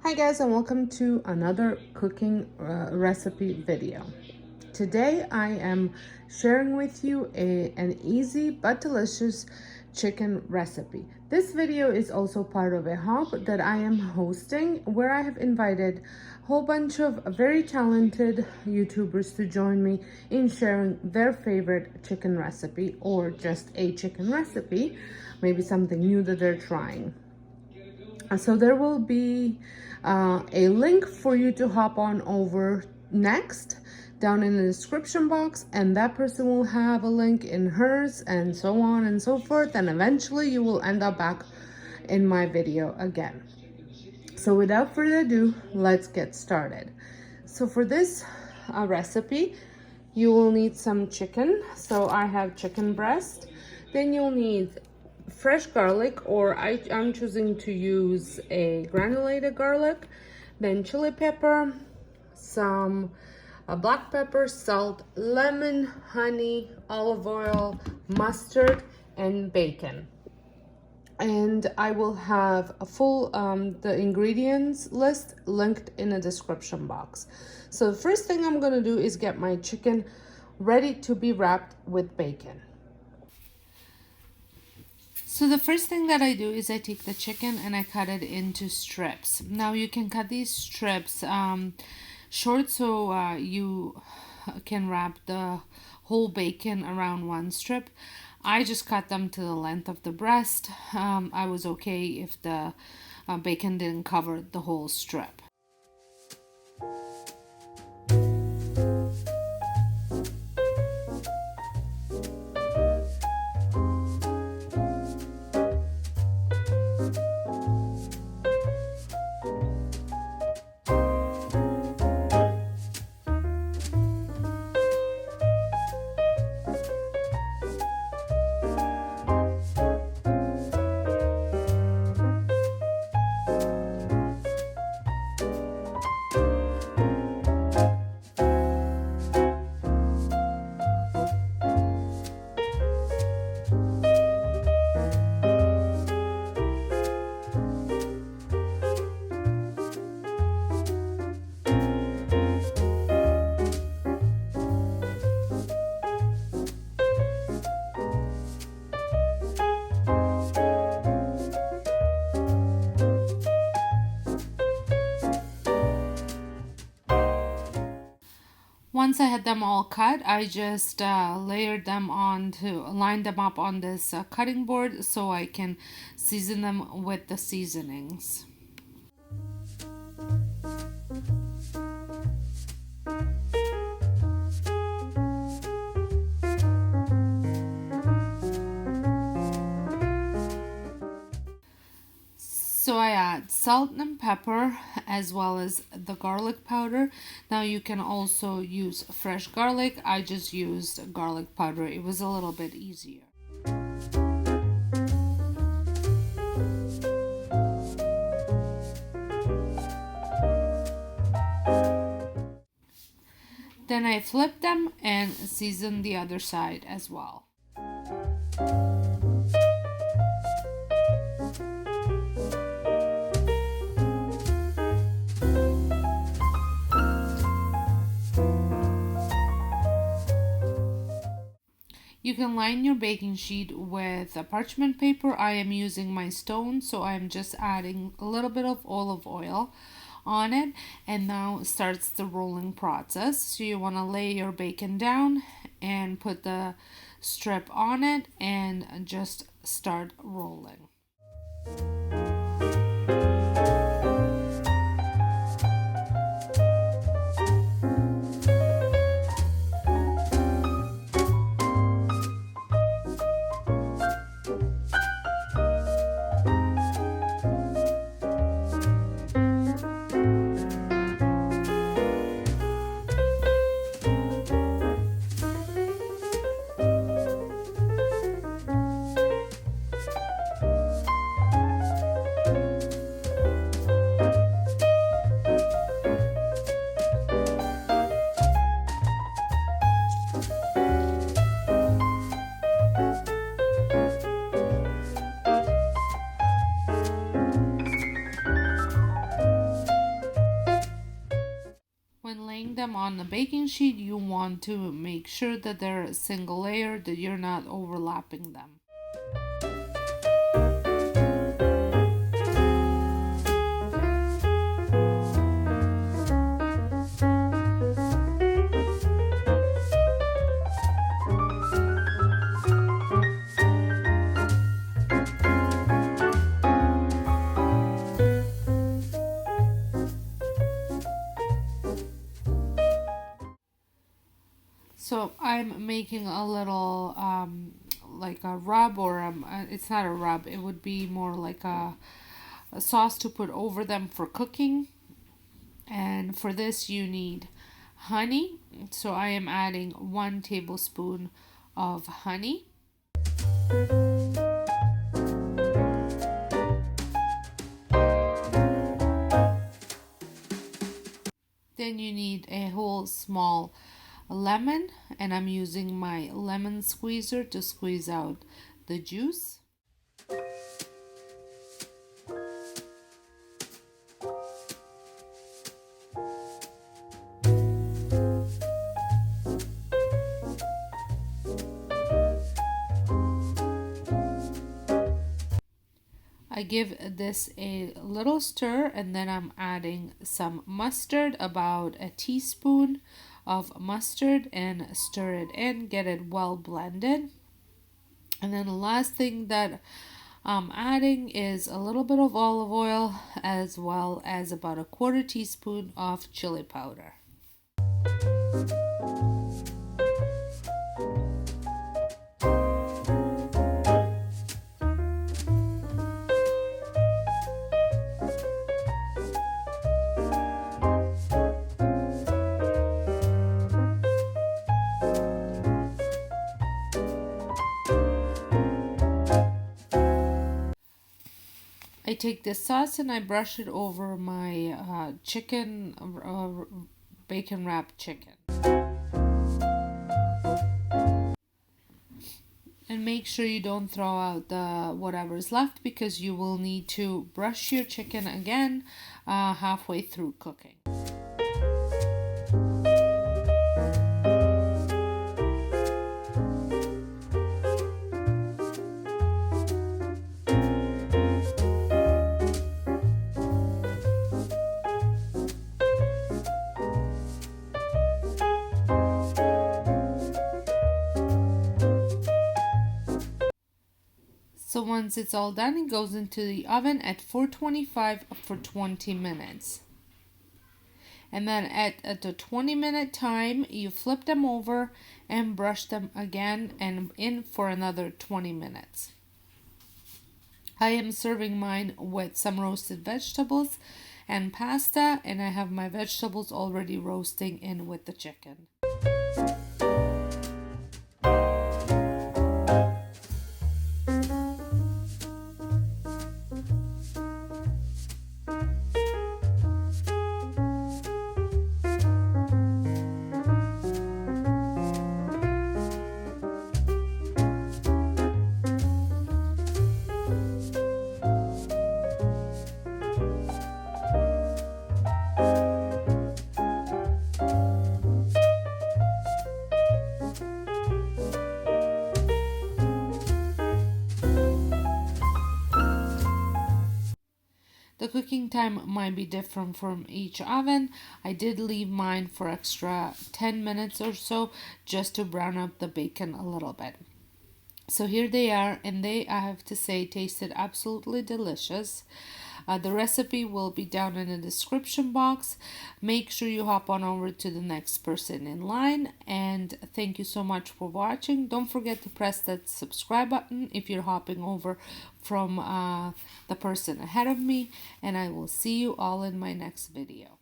Hi guys, and welcome to another cooking recipe video. Today I am sharing with you an easy but delicious chicken recipe. This video is also part of a hub that I am hosting where I have invited a whole bunch of very talented YouTubers to join me in sharing their favorite chicken recipe, or just a chicken recipe, maybe something new that they're trying. So there will be a link for you to hop on over next down in the description box, and that person will have a link in hers, and so on and so forth, and eventually you will end up back in my video again. So without further ado, let's get started. So for this recipe, you will need some chicken. So I have chicken breast. Then you'll need fresh garlic, or I'm choosing to use a granulated garlic, then chili pepper, some black pepper, salt, lemon, honey, olive oil, mustard, and bacon. And I will have a full the ingredients list linked in the description box. So the first thing I'm gonna do is get my chicken ready to be wrapped with bacon. So the first thing that I do is I take the chicken and I cut it into strips. Now you can cut these strips short so you can wrap the whole bacon around one strip. I just cut them to the length of the breast. I was okay if the bacon didn't cover the whole strip. Once I had them all cut, I just lined them up on this cutting board so I can season them with the seasonings. So I add salt and pepper as well as the garlic powder. Now you can also use fresh garlic. I just used garlic powder. It was a little bit easier. Then I flip them and season the other side as well. You can line your baking sheet with a parchment paper. I am using my stone, so I'm just adding a little bit of olive oil on it, and now starts the rolling process. So you want to lay your bacon down and put the strip on it and just start rolling. them on the baking sheet, you want to make sure that they're a single layer, that you're not overlapping them. So I'm making a little like a rub, or it's not a rub, it would be more like a sauce to put over them for cooking. And for this you need honey. So I am adding 1 tablespoon of honey. Then you need a whole small lemon, and I'm using my lemon squeezer to squeeze out the juice. I give this a little stir, and then I'm adding some mustard, about a teaspoon of mustard, and stir it in, get it well blended. And then the last thing that I'm adding is a little bit of olive oil, as well as about a 1/4 teaspoon of chili powder. I take this sauce and I brush it over my chicken, bacon wrapped chicken. And make sure you don't throw out the whatever's left, because you will need to brush your chicken again halfway through cooking. So once it's all done, it goes into the oven at 425 for 20 minutes. And then at the 20-minute time, you flip them over and brush them again and in for another 20 minutes. I am serving mine with some roasted vegetables and pasta, and I have my vegetables already roasting in with the chicken. The cooking time might be different from each oven. I did leave mine for extra 10 minutes or so just to brown up the bacon a little bit. So here they are, and they, I have to say, tasted absolutely delicious. The recipe will be down in the description box. Make sure you hop on over to the next person in line, and thank you so much for watching. Don't forget to press that subscribe button if you're hopping over from the person ahead of me, and I will see you all in my next video.